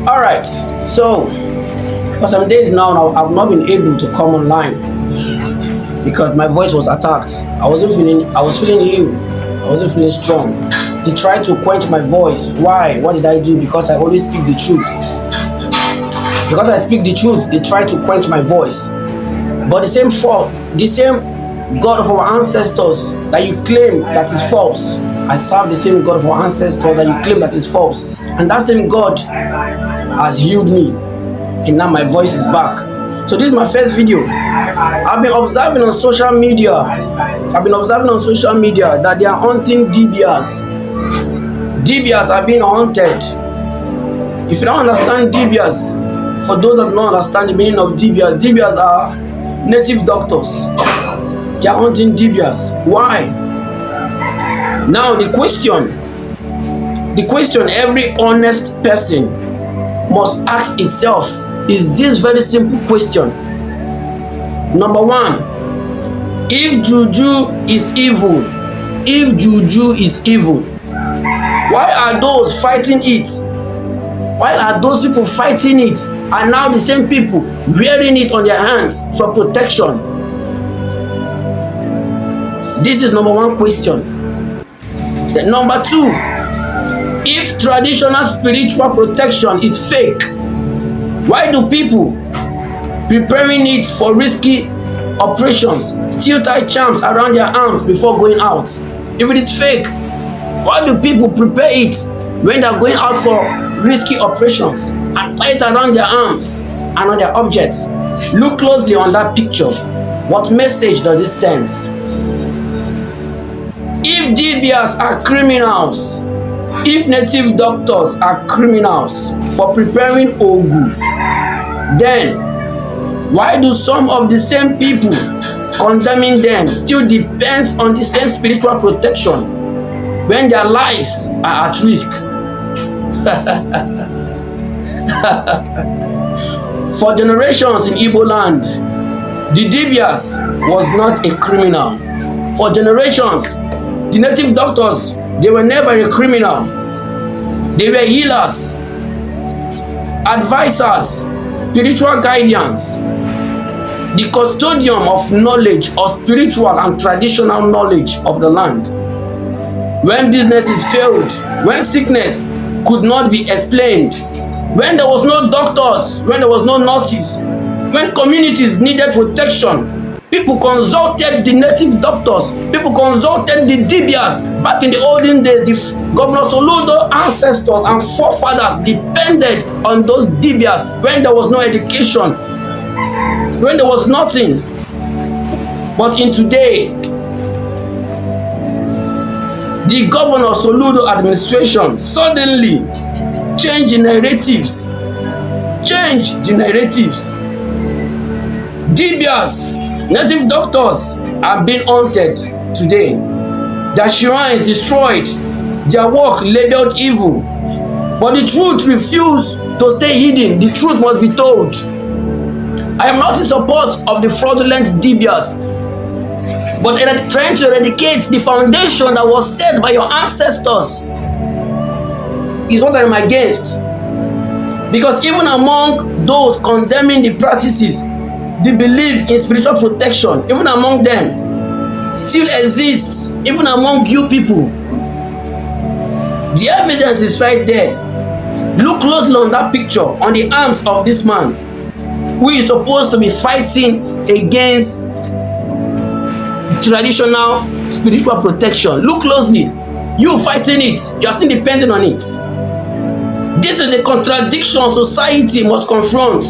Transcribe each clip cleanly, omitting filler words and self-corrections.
All right. So for some days now, I've not been able to come online because my voice was attacked. I was feeling ill. I wasn't feeling strong. They tried to quench my voice. Why? What did I do? Because I always speak the truth. Because I speak the truth, they try to quench my voice. But the same God of our ancestors that you claim that is false, I serve the same God of our ancestors that you claim that is false. And that same God has healed me. And now my voice is back. So this is my first video. I've been observing on social media that they are hunting DBS. DBS are being hunted. If you don't understand DBS, for those that don't understand the meaning of DBS, DBS are native doctors. They are hunting DBS. Why? Now the question every honest person must ask itself is this very simple question. Number one, if juju is evil, why are those fighting it? Why are those people fighting it and now the same people wearing it on their hands for protection? This is number one question. Then number two, if traditional spiritual protection is fake, why do people preparing it for risky operations still tie charms around their arms before going out? If it is fake, why do people prepare it when they are going out for risky operations and tie it around their arms and on their objects? Look closely on that picture. What message does it send? If DBS are criminals, if native doctors are criminals for preparing Ogu, then why do some of the same people condemning them still depends on the same spiritual protection when their lives are at risk? For generations in Igbo land, the DBS was not a criminal. For generations, the native doctors, they were never a criminal. They were healers, advisors, spiritual guardians, the custodian of knowledge, of spiritual and traditional knowledge of the land. When businesses failed, when sickness could not be explained, when there was no doctors, when there was no nurses, when communities needed protection, people consulted the native doctors, people consulted the DBS. Back in the olden days, the Governor Soludo ancestors and forefathers depended on those DBS when there was no education, when there was nothing. But in today, the Governor Soludo administration suddenly changed the narratives. DBS, native doctors, are being haunted today. Their shrines destroyed, their work labeled evil. But the truth refused to stay hidden. The truth must be told. I am not in support of the fraudulent DBS, but trying to eradicate the foundation that was set by your ancestors is what I am against. Because even among those condemning the practices, the belief in spiritual protection, even among them, still exists, even among you people. The evidence is right there. Look closely on that picture, on the arms of this man, who is supposed to be fighting against traditional spiritual protection. Look closely. You fighting it, you are still depending on it. This is the contradiction society must confront.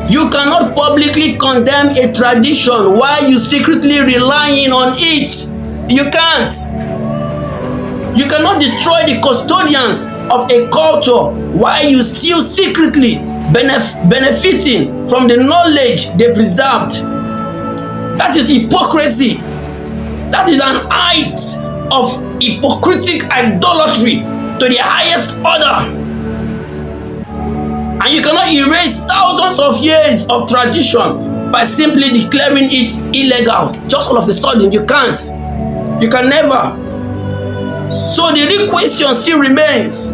You cannot publicly condemn a tradition while you secretly relying on it. You can't. You cannot destroy the custodians of a culture while you still secretly benefiting from the knowledge they preserved. That is hypocrisy. That is an act of hypocritic idolatry to the highest order. And you cannot erase thousands of years of tradition by simply declaring it illegal. Just all of a sudden, you can't. You can never. So the real question still remains.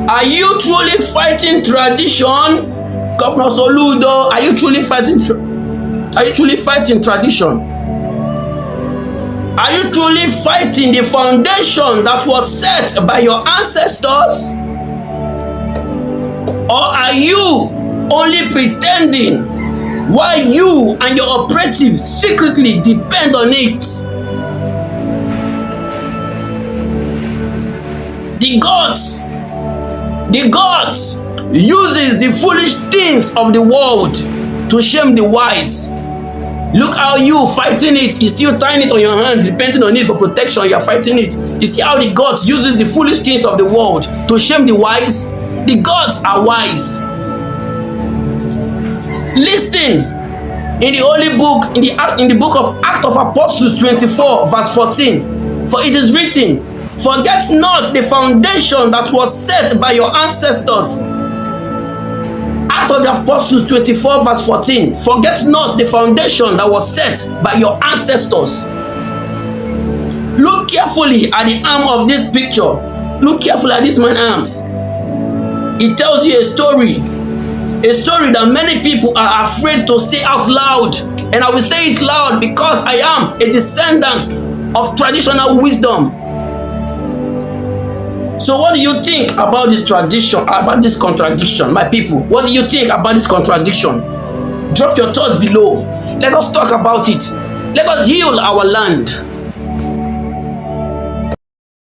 Are you truly fighting tradition? Governor Soludo, are you truly fighting tradition? Are you truly fighting the foundation that was set by your ancestors? Or are you only pretending while you and your operatives secretly depend on it? The gods uses the foolish things of the world to shame the wise. Look how you fighting it. You still tying it on your hand, depending on it for protection. You are fighting it. You see how the gods uses the foolish things of the world to shame the wise. The gods are wise. Listen, in the holy book, in the book of Acts of Apostles 24, verse 14, for it is written, forget not the foundation that was set by your ancestors. Acts of the Apostles 24 verse 14. Forget not the foundation that was set by your ancestors. Look carefully at the arm of this picture. Look carefully at this man's arms. It tells you a story that many people are afraid to say out loud. And I will say it loud because I am a descendant of traditional wisdom. So what do you think about this tradition, about this contradiction, my people? What do you think about this contradiction? Drop your thoughts below. Let us talk about it. Let us heal our land.